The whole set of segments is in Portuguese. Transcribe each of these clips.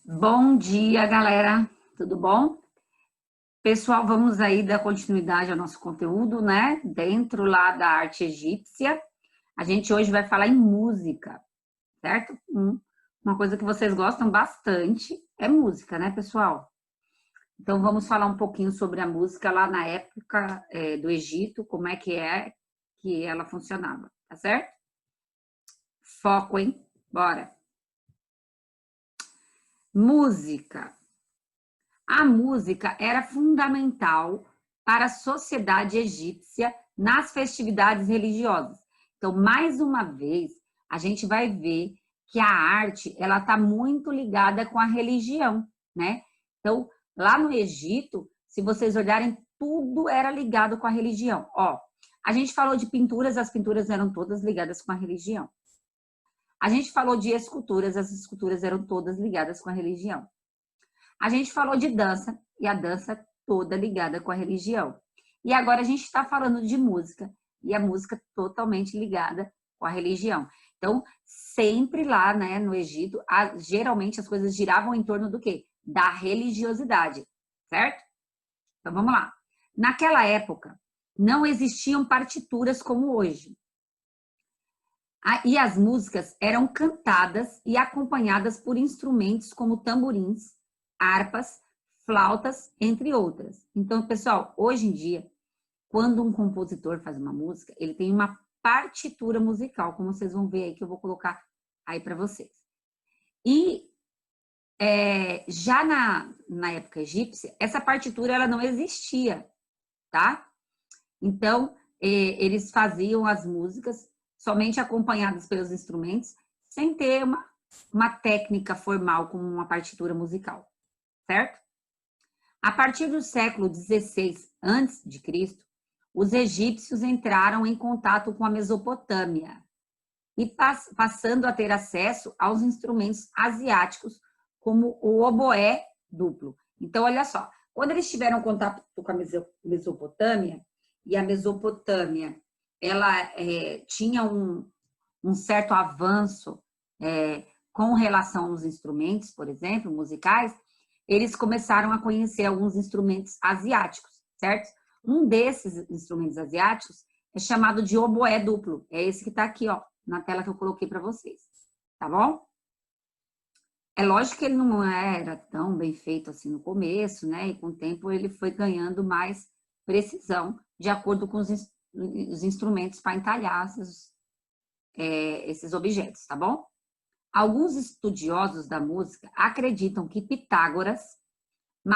Bom dia, galera. Tudo bom? Pessoal, vamos aí dar continuidade ao nosso conteúdo, né? Dentro lá da arte egípcia. A gente hoje vai falar em música, certo? Uma coisa que vocês gostam bastante é música, né, pessoal? Então, vamos falar um pouquinho sobre a música lá na época do Egito, como é que ela funcionava, tá certo? Foco, hein? Bora! Música. A música era fundamental para a sociedade egípcia nas festividades religiosas. Então, mais uma vez, a gente vai ver que a arte ela está muito ligada com a religião, né? Então, lá no Egito, se vocês olharem, tudo era ligado com a religião. Ó, a gente falou de pinturas, as pinturas eram todas ligadas com a religião. A gente falou de esculturas, as esculturas eram todas ligadas com a religião. A gente falou de dança, e a dança toda ligada com a religião. E agora a gente está falando de música, e a música totalmente ligada com a religião. Então, sempre lá, né, no Egito, geralmente as coisas giravam em torno do quê? Da religiosidade, certo? Então, vamos lá. Naquela época, não existiam partituras como hoje. E as músicas eram cantadas e acompanhadas por instrumentos como tamborins, harpas, flautas, entre outras. Então, pessoal, hoje em dia, quando um compositor faz uma música, ele tem uma partitura musical, como vocês vão ver aí, que eu vou colocar aí para vocês. E já na época egípcia, essa partitura ela não existia, tá? Então, eles faziam as músicas somente acompanhadas pelos instrumentos, sem ter uma técnica formal como uma partitura musical, certo? A partir do século XVI a.C., os egípcios entraram em contato com a Mesopotâmia e passando a ter acesso aos instrumentos asiáticos, como o oboé duplo. Então, olha só, quando eles tiveram contato com a Mesopotâmia, e a Mesopotâmia, ela tinha um certo avanço com relação aos instrumentos, por exemplo, musicais, eles começaram a conhecer alguns instrumentos asiáticos, certo? Um desses instrumentos asiáticos é chamado de oboé duplo. É esse que está aqui, ó, na tela que eu coloquei para vocês, tá bom? É lógico que ele não era tão bem feito assim no começo, né? E com o tempo ele foi ganhando mais precisão, de acordo com os instrumentos para entalhar esses objetos, tá bom? Alguns estudiosos da música acreditam que Pitágoras, um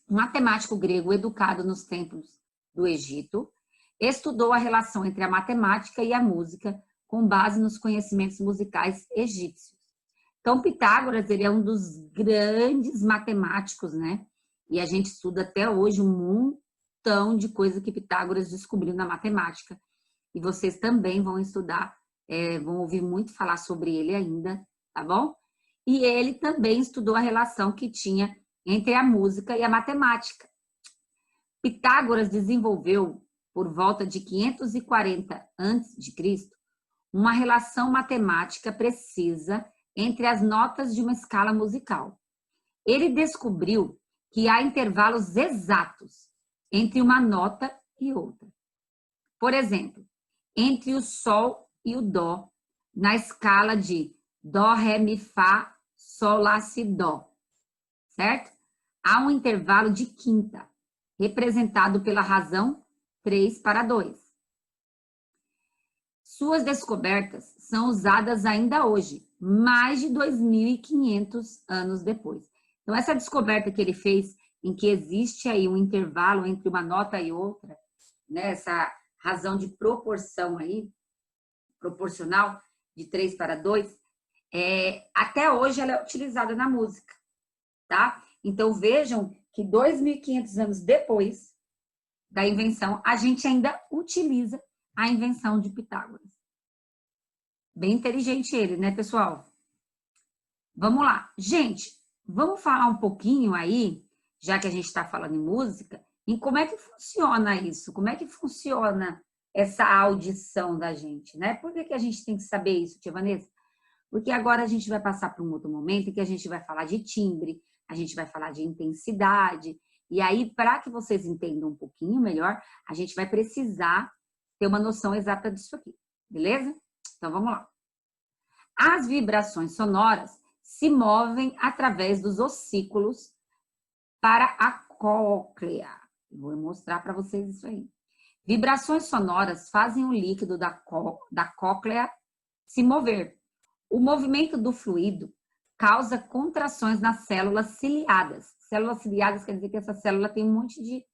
matemático grego educado nos templos do Egito, estudou a relação entre a matemática e a música com base nos conhecimentos musicais egípcios. Então, Pitágoras, ele é um dos grandes matemáticos, né? E a gente estuda até hoje um montão de coisa que Pitágoras descobriu na matemática. E vocês também vão estudar, vão ouvir muito falar sobre ele ainda, tá bom? E ele também estudou a relação que tinha entre a música e a matemática. Pitágoras desenvolveu, por volta de 540 a.C., uma relação matemática precisa entre as notas de uma escala musical. Ele descobriu que há intervalos exatos entre uma nota e outra. Por exemplo, entre o sol e o dó, na escala de dó, ré, mi, fá, sol, lá, si, dó, certo? Há um intervalo de quinta, representado pela razão 3/2. Suas descobertas são usadas ainda hoje, mais de 2.500 anos depois. Então, essa descoberta que ele fez, em que existe aí um intervalo entre uma nota e outra, né, essa razão de proporção aí, proporcional, de 3/2, até hoje ela é utilizada na música, tá? Então, vejam que 2.500 anos depois da invenção, a gente ainda utiliza a invenção de Pitágoras. Bem inteligente ele, né, pessoal? Vamos lá. Gente, vamos falar um pouquinho aí, já que a gente está falando em música, em como é que funciona isso, como é que funciona essa audição da gente, né? Por que a gente tem que saber isso, tia Vanessa? Porque agora a gente vai passar para um outro momento em que a gente vai falar de timbre, a gente vai falar de intensidade. E aí, para que vocês entendam um pouquinho melhor, a gente vai precisar ter uma noção exata disso aqui, beleza? Então, vamos lá. As vibrações sonoras se movem através dos ossículos para a cóclea. Vou mostrar para vocês isso aí. Vibrações sonoras fazem o líquido da cóclea se mover. O movimento do fluido causa contrações nas células ciliadas. Células ciliadas quer dizer que essa célula tem um monte de...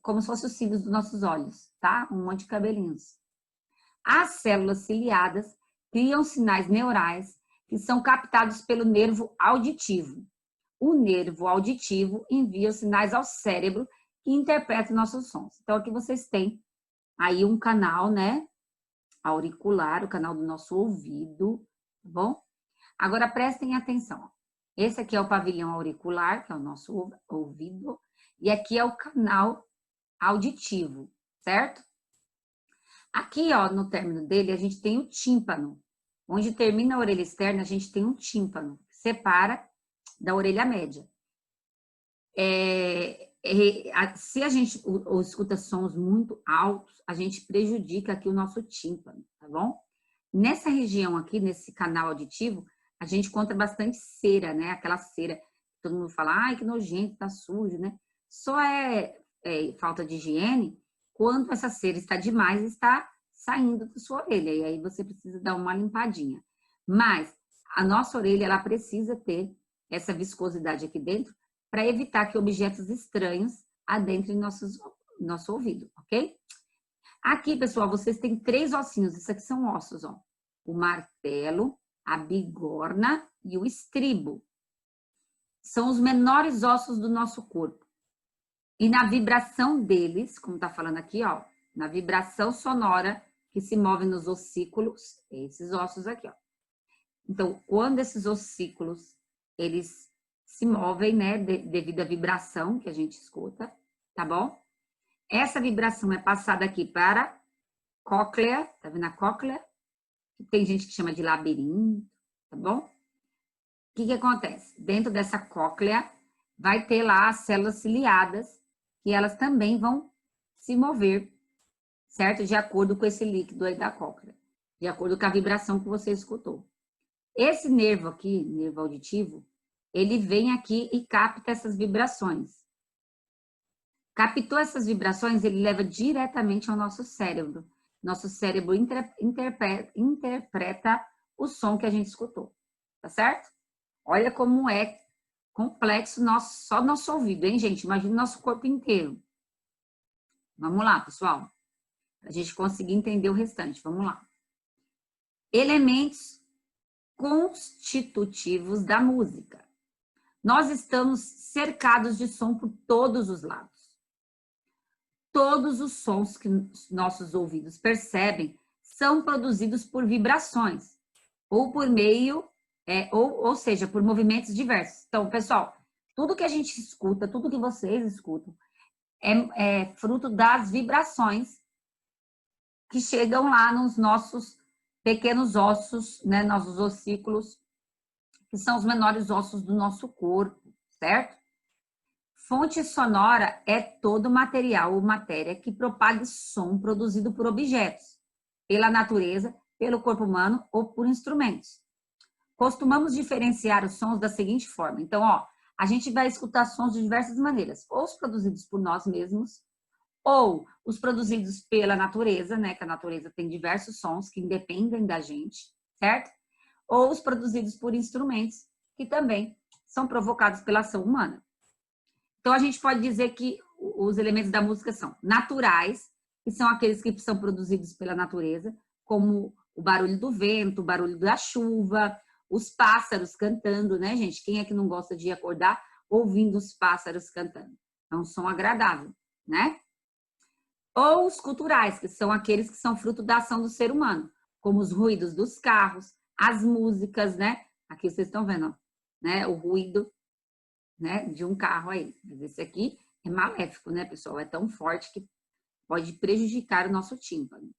como se fossem os cílios dos nossos olhos, tá? Um monte de cabelinhos. As células ciliadas criam sinais neurais que são captados pelo nervo auditivo. O nervo auditivo envia os sinais ao cérebro que interpreta nossos sons. Então, aqui vocês têm aí um canal, né? Auricular, o canal do nosso ouvido, tá bom? Agora, prestem atenção. Esse aqui é o pavilhão auricular, que é o nosso ouvido, e aqui é o canal auditivo, certo? Aqui, ó, no término dele, a gente tem o tímpano. Onde termina a orelha externa, a gente tem um tímpano, que separa da orelha média. Se a gente escuta sons muito altos, a gente prejudica aqui o nosso tímpano, tá bom? Nessa região aqui, nesse canal auditivo, a gente encontra bastante cera, né? Aquela cera que todo mundo fala, ai, que nojento, tá sujo, né? Só é falta de higiene quando essa cera está demais e está saindo da sua orelha. E aí você precisa dar uma limpadinha. Mas a nossa orelha, ela precisa ter essa viscosidade aqui dentro para evitar que objetos estranhos adentrem nosso ouvido, ok? Aqui, pessoal, vocês têm 3 ossinhos. Isso aqui são ossos, ó. O martelo, a bigorna e o estribo. São os menores ossos do nosso corpo. E na vibração deles, como tá falando aqui, ó, na vibração sonora que se move nos ossículos, esses ossos aqui, ó. Então, quando esses ossículos, eles se movem, né, devido à vibração que a gente escuta, tá bom? Essa vibração é passada aqui para cóclea, tá vendo a cóclea? Tem gente que chama de labirinto, tá bom? O que acontece? Dentro dessa cóclea vai ter lá as células ciliadas, que elas também vão se mover, certo? De acordo com esse líquido aí da cóclea, de acordo com a vibração que você escutou. Esse nervo aqui, nervo auditivo, ele vem aqui e capta essas vibrações. Captou essas vibrações, ele leva diretamente ao nosso cérebro. Nosso cérebro interpreta o som que a gente escutou, tá certo? Olha como é complexo só nosso ouvido, hein, gente? Imagina o nosso corpo inteiro. Vamos lá, pessoal. Para a gente conseguir entender o restante, vamos lá. Elementos constitutivos da música. Nós estamos cercados de som por todos os lados. Todos os sons que nossos ouvidos percebem são produzidos por vibrações, ou por meio, ou seja, por movimentos diversos. Então, pessoal, tudo que a gente escuta, tudo que vocês escutam, é fruto das vibrações que chegam lá nos nossos pequenos ossos, né, nossos ossículos, que são os menores ossos do nosso corpo, certo? Fonte sonora é todo material ou matéria que propague som produzido por objetos, pela natureza, pelo corpo humano ou por instrumentos. Costumamos diferenciar os sons da seguinte forma. Então, ó, a gente vai escutar sons de diversas maneiras, ou os produzidos por nós mesmos, ou os produzidos pela natureza, né, que a natureza tem diversos sons que independem da gente, certo? Ou os produzidos por instrumentos, que também são provocados pela ação humana. Então, a gente pode dizer que os elementos da música são naturais, que são aqueles que são produzidos pela natureza, como o barulho do vento, o barulho da chuva, os pássaros cantando, né, gente? Quem é que não gosta de acordar ouvindo os pássaros cantando? É um som agradável, né? Ou os culturais, que são aqueles que são fruto da ação do ser humano, como os ruídos dos carros, as músicas, né? Aqui vocês estão vendo, ó, né? O ruído, né, de um carro aí. Mas esse aqui é maléfico, né, pessoal? É tão forte que pode prejudicar o nosso tímpano.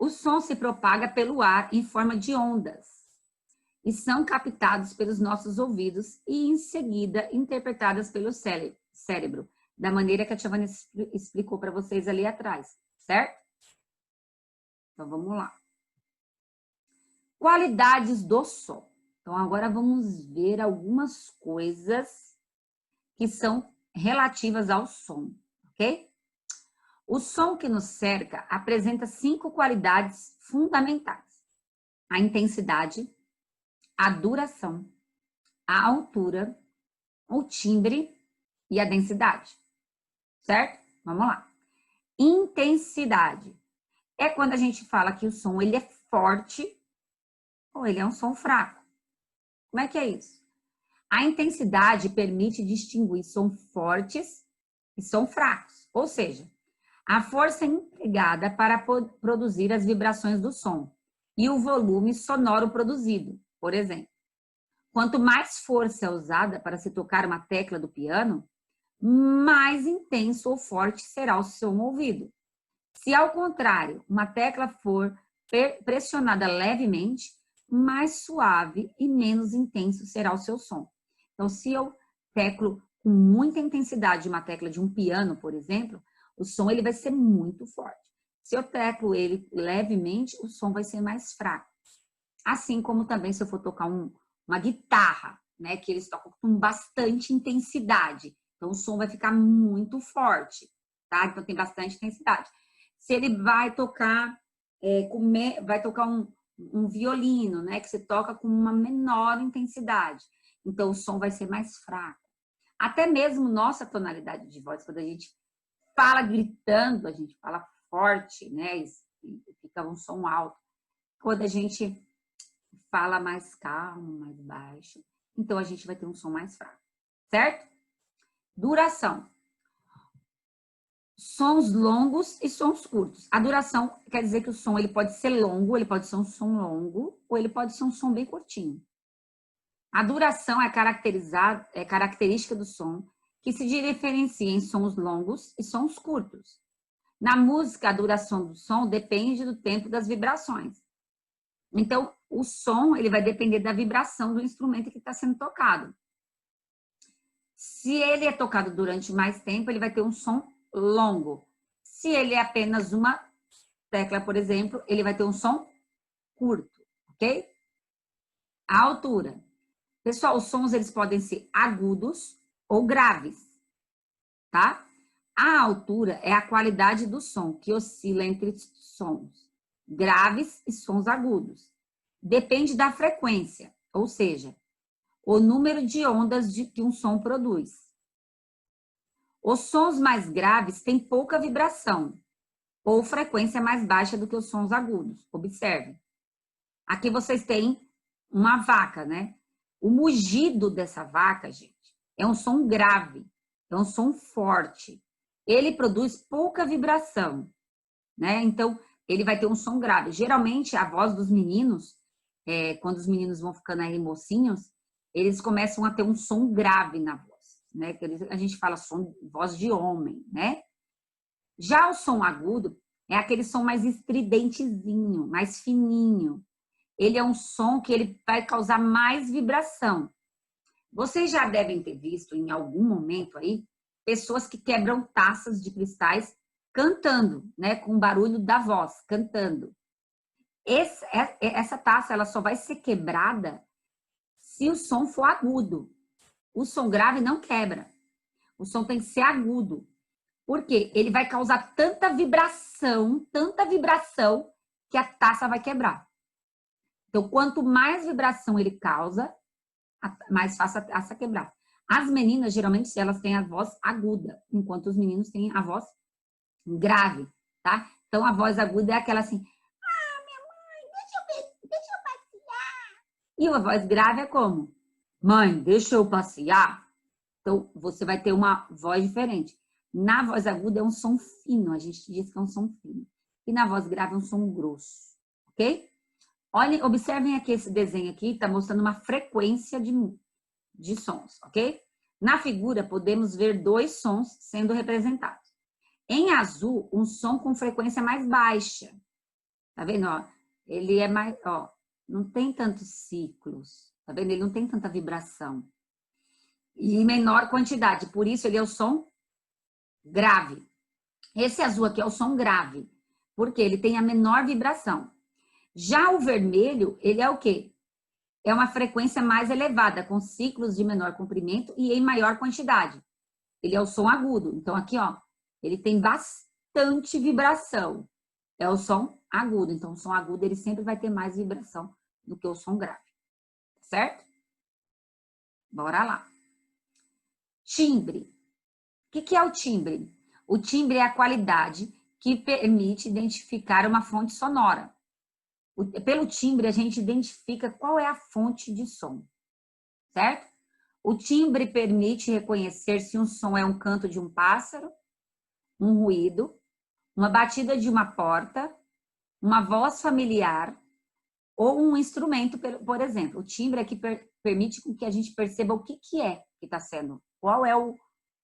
O som se propaga pelo ar em forma de ondas e são captados pelos nossos ouvidos e, em seguida, interpretadas pelo cérebro, da maneira que a Tia Vanessa explicou para vocês ali atrás, certo? Então, vamos lá. Qualidades do som. Então, agora vamos ver algumas coisas que são relativas ao som, ok? O som que nos cerca apresenta 5 qualidades fundamentais: a intensidade, a duração, a altura, o timbre e a densidade, certo? Vamos lá. Intensidade é quando a gente fala que o som ele é forte ou ele é um som fraco. Como é que é isso? A intensidade permite distinguir sons fortes e sons fracos, ou seja, a força empregada para produzir as vibrações do som e o volume sonoro produzido, por exemplo. Quanto mais força é usada para se tocar uma tecla do piano, mais intenso ou forte será o som ouvido. Se, ao contrário, uma tecla for pressionada levemente, mais suave e menos intenso será o seu som. Então, se eu teclo com muita intensidade uma tecla de um piano, por exemplo, o som ele vai ser muito forte. Se eu teclo ele levemente, o som vai ser mais fraco. Assim como também se eu for tocar uma guitarra, né, que eles tocam com bastante intensidade. Então, o som vai ficar muito forte, tá? Então, tem bastante intensidade. Se ele vai tocar, um violino, né, que você toca com uma menor intensidade. Então, o som vai ser mais fraco. Até mesmo nossa tonalidade de voz, quando a gente fala gritando, a gente fala forte, né, e fica um som alto. Quando a gente fala mais calmo, mais baixo, então a gente vai ter um som mais fraco, certo? Duração. Sons longos e sons curtos. A duração quer dizer que o som ele pode ser longo, ele pode ser um som longo, ou ele pode ser um som bem curtinho. A duração é característica do som que se diferencia em sons longos e sons curtos. Na música, a duração do som depende do tempo das vibrações. Então, o som ele vai depender da vibração do instrumento que está sendo tocado. Se ele é tocado durante mais tempo, ele vai ter um som longo. Se ele é apenas uma tecla, por exemplo, ele vai ter um som curto, ok? A altura. Pessoal, os sons eles podem ser agudos ou graves, tá? A altura é a qualidade do som, que oscila entre sons graves e sons agudos. Depende da frequência, ou seja, o número de ondas que um som produz. Os sons mais graves têm pouca vibração ou frequência mais baixa do que os sons agudos. Observe. Aqui vocês têm uma vaca, né? O mugido dessa vaca, gente, é um som grave, é um som forte. Ele produz pouca vibração, né? Então, ele vai ter um som grave. Geralmente, a voz dos meninos, quando os meninos vão ficando aí mocinhos, eles começam a ter um som grave na voz, né? A gente fala voz de homem, né? Já o som agudo é aquele som mais estridentezinho, mais fininho. Ele é um som que ele vai causar mais vibração. Vocês já devem ter visto em algum momento aí pessoas que quebram taças de cristais cantando, né? Com o barulho da voz, cantando. Essa taça ela só vai ser quebrada se o som for agudo. O som grave não quebra. O som tem que ser agudo. Por quê? Ele vai causar tanta vibração, que a taça vai quebrar. Então, quanto mais vibração ele causa, mais fácil a taça quebrar. As meninas, geralmente, elas têm a voz aguda, enquanto os meninos têm a voz grave, tá? Então, a voz aguda é aquela assim, minha mãe, deixa eu passear. E a voz grave é como? Mãe, deixa eu passear. Então, você vai ter uma voz diferente. Na voz aguda é um som fino, a gente diz que é um som fino. E na voz grave é um som grosso, ok? Olhem, observem aqui esse desenho aqui, está mostrando uma frequência de sons, ok? Na figura, podemos ver 2 sons sendo representados. Em azul, um som com frequência mais baixa. Tá vendo, ó? Ele é mais, ó, não tem tantos ciclos, tá vendo? Ele não tem tanta vibração. E em menor quantidade, por isso ele é o som grave. Esse azul aqui é o som grave, porque ele tem a menor vibração. Já o vermelho, ele é o quê? É uma frequência mais elevada, com ciclos de menor comprimento e em maior quantidade. Ele é o som agudo. Então, aqui, ó, ele tem bastante vibração. É o som agudo. Então, o som agudo, ele sempre vai ter mais vibração do que o som grave. Certo? Bora lá. Timbre. O que é o timbre? O timbre é a qualidade que permite identificar uma fonte sonora. Pelo timbre, a gente identifica qual é a fonte de som, certo? O timbre permite reconhecer se um som é um canto de um pássaro, um ruído, uma batida de uma porta, uma voz familiar ou um instrumento, por exemplo. O timbre é que permite que a gente perceba o que é que está sendo, qual é o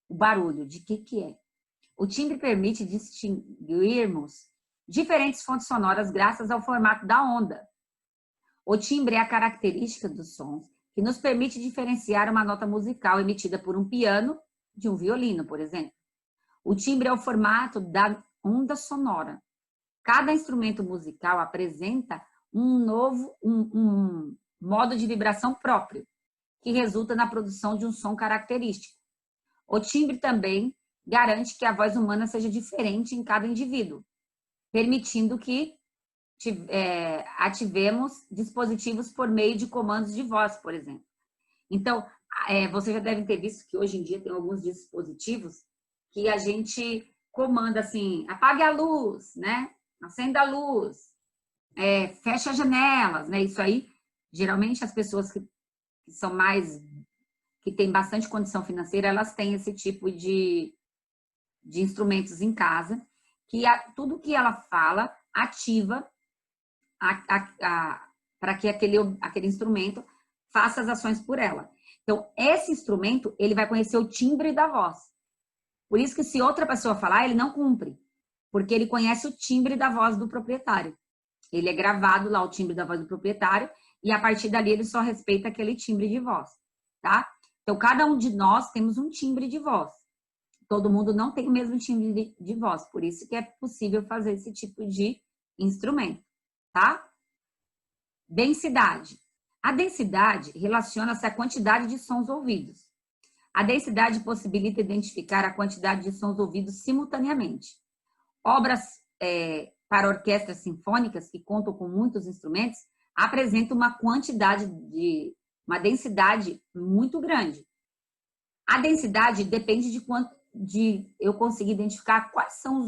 barulho, de que é. O timbre permite distinguirmos diferentes fontes sonoras graças ao formato da onda. O timbre é a característica dos sons que nos permite diferenciar uma nota musical emitida por um piano de um violino, por exemplo. O timbre é o formato da onda sonora. Cada instrumento musical apresenta um modo de vibração próprio, que resulta na produção de um som característico. O timbre também garante que a voz humana seja diferente em cada indivíduo, permitindo que ativemos dispositivos por meio de comandos de voz, por exemplo. Então, vocês já devem ter visto que hoje em dia tem alguns dispositivos que a gente comanda assim, apague a luz, né? Acenda a luz, fecha as janelas, né? Isso aí, geralmente as pessoas que são mais, que têm bastante condição financeira, elas têm esse tipo de instrumentos em casa, que tudo que ela fala ativa para que aquele instrumento faça as ações por ela. Então, esse instrumento, ele vai conhecer o timbre da voz. Por isso que se outra pessoa falar, ele não cumpre, porque ele conhece o timbre da voz do proprietário. Ele é gravado lá, o timbre da voz do proprietário, e a partir dali ele só respeita aquele timbre de voz, tá? Então, cada um de nós temos um timbre de voz. Todo mundo não tem o mesmo timbre de voz, por isso que é possível fazer esse tipo de instrumento, tá? Densidade. A densidade relaciona-se à quantidade de sons ouvidos. A densidade possibilita identificar a quantidade de sons ouvidos simultaneamente. Obras para orquestras sinfônicas, que contam com muitos instrumentos, apresentam uma densidade muito grande. A densidade depende de eu conseguir identificar quais são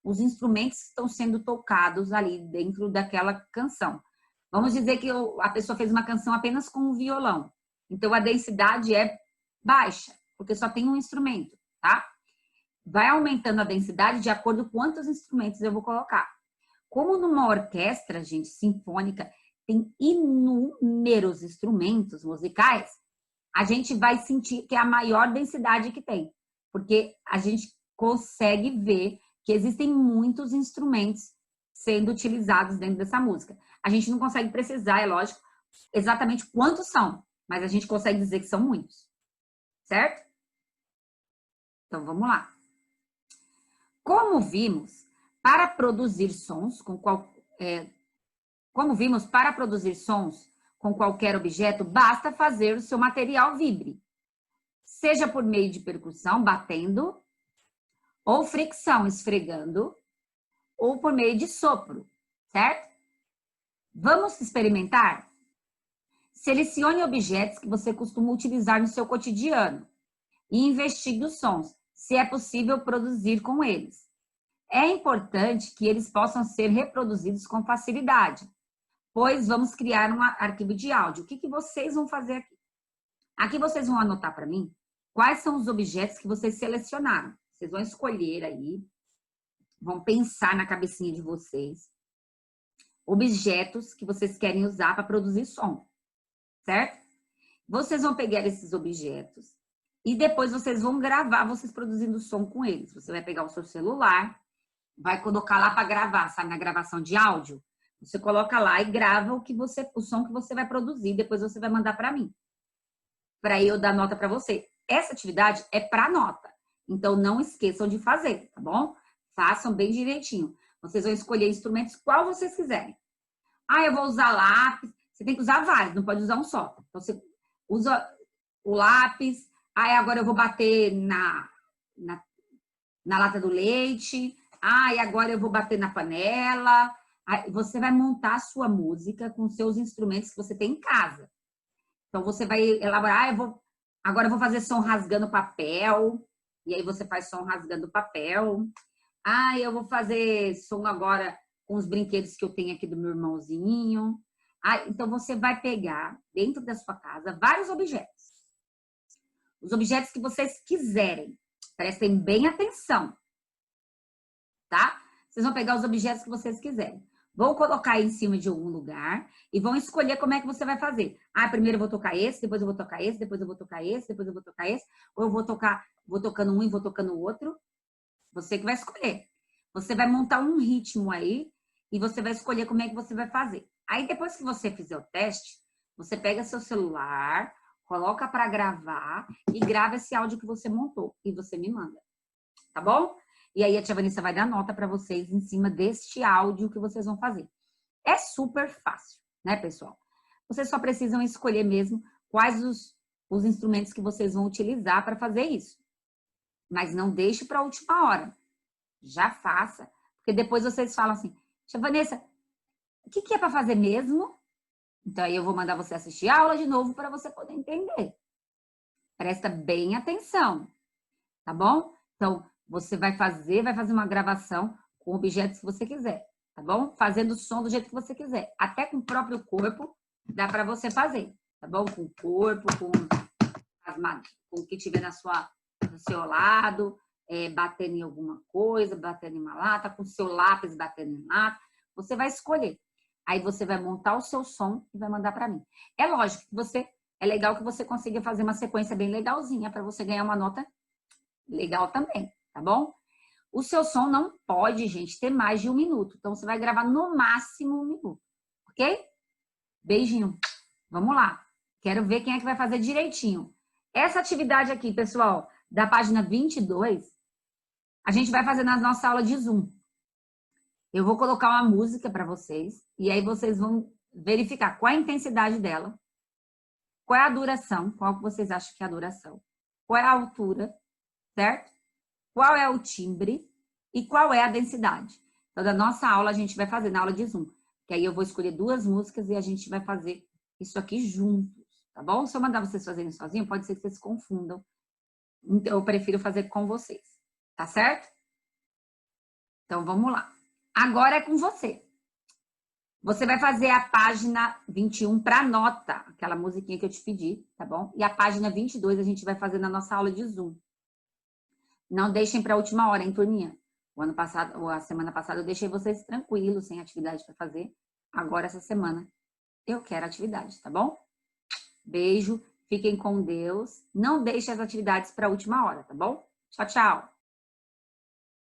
os instrumentos que estão sendo tocados ali dentro daquela canção. Vamos dizer que a pessoa fez uma canção apenas com um violão. Então, a densidade é baixa, porque só tem um instrumento, tá? Vai aumentando a densidade de acordo com quantos instrumentos eu vou colocar. Como numa orquestra, gente, sinfônica, tem inúmeros instrumentos musicais, a gente vai sentir que é a maior densidade que tem, porque a gente consegue ver que existem muitos instrumentos sendo utilizados dentro dessa música. A gente não consegue precisar, é lógico, exatamente quantos são, mas a gente consegue dizer que são muitos, certo? Então, vamos lá. Como vimos, para produzir sons com qualquer objeto, basta fazer o seu material vibre, seja por meio de percussão, batendo, ou fricção, esfregando, ou por meio de sopro, certo? Vamos experimentar? Selecione objetos que você costuma utilizar no seu cotidiano e investigue os sons, se é possível produzir com eles. É importante que eles possam ser reproduzidos com facilidade, pois vamos criar um arquivo de áudio. O que vocês vão fazer aqui? Aqui vocês vão anotar para mim quais são os objetos que vocês selecionaram. Vocês vão escolher aí, vão pensar na cabecinha de vocês, objetos que vocês querem usar para produzir som, certo? Vocês vão pegar esses objetos e depois vocês vão gravar vocês produzindo som com eles. Você vai pegar o seu celular, vai colocar lá para gravar, sabe, na gravação de áudio. Você coloca lá e grava o som que você vai produzir, depois você vai mandar para mim, para eu dar nota para você. Essa atividade é para nota, então não esqueçam de fazer, tá bom? Façam bem direitinho. Vocês vão escolher instrumentos qual vocês quiserem. Ah, eu vou usar lápis. Você tem que usar vários, não pode usar um só. Então, você usa o lápis. Ah, agora eu vou bater na lata do leite. Ah, e agora eu vou bater na panela. Aí você vai montar a sua música com seus instrumentos que você tem em casa. Então, você vai elaborar, agora eu vou fazer som rasgando papel. E aí você faz som rasgando papel. Ah, eu vou fazer som agora com os brinquedos que eu tenho aqui do meu irmãozinho. Ah, então, você vai pegar dentro da sua casa vários objetos. Os objetos que vocês quiserem. Prestem bem atenção, tá? Vocês vão pegar os objetos que vocês quiserem. Vão colocar em cima de algum lugar e vão escolher como é que você vai fazer. Ah, primeiro eu vou tocar esse, depois eu vou tocar esse, depois eu vou tocar esse, depois eu vou tocar esse. Ou eu vou tocando um e vou tocando o outro. Você que vai escolher. Você vai montar um ritmo aí e você vai escolher como é que você vai fazer. Aí depois que você fizer o teste, você pega seu celular, coloca para gravar e grava esse áudio que você montou e você me manda. Tá bom? E aí a tia Vanessa vai dar nota para vocês em cima deste áudio que vocês vão fazer. É super fácil, né, pessoal? Vocês só precisam escolher mesmo quais os instrumentos que vocês vão utilizar para fazer isso. Mas não deixe para a última hora. Já faça. Porque depois vocês falam assim, tia Vanessa, o que é para fazer mesmo? Então aí eu vou mandar você assistir a aula de novo para você poder entender. Presta bem atenção, tá bom? Então, você vai fazer uma gravação com objetos que você quiser, tá bom? Fazendo o som do jeito que você quiser. Até com o próprio corpo dá para você fazer, tá bom? Com o corpo, com o que tiver do seu lado, batendo em alguma coisa, batendo em uma lata, com o seu lápis batendo em lata. Você vai escolher. Aí você vai montar o seu som e vai mandar para mim. É lógico que é legal que você consiga fazer uma sequência bem legalzinha para você ganhar uma nota legal também, tá bom? O seu som não pode, gente, ter mais de 1 minuto. Então, você vai gravar no máximo 1 minuto, ok? Beijinho. Vamos lá. Quero ver quem é que vai fazer direitinho. Essa atividade aqui, pessoal, da página 22, a gente vai fazer na nossa aula de Zoom. Eu vou colocar uma música para vocês e aí vocês vão verificar qual a intensidade dela, qual é a duração, qual que vocês acham que é a duração, qual é a altura, certo? Qual é o timbre e qual é a densidade. Então, da nossa aula, a gente vai fazer na aula de Zoom. Que aí eu vou escolher 2 músicas e a gente vai fazer isso aqui juntos, tá bom? Se eu mandar vocês fazerem sozinho, pode ser que vocês se confundam. Então, eu prefiro fazer com vocês, tá certo? Então, vamos lá. Agora é com você. Você vai fazer a página 21 para nota, aquela musiquinha que eu te pedi, tá bom? E a página 22 a gente vai fazer na nossa aula de Zoom. Não deixem para a última hora, hein, turminha? O ano passado, ou a semana passada, eu deixei vocês tranquilos, sem atividade para fazer. Agora, essa semana, eu quero atividade, tá bom? Beijo, fiquem com Deus. Não deixem as atividades para a última hora, tá bom? Tchau, tchau.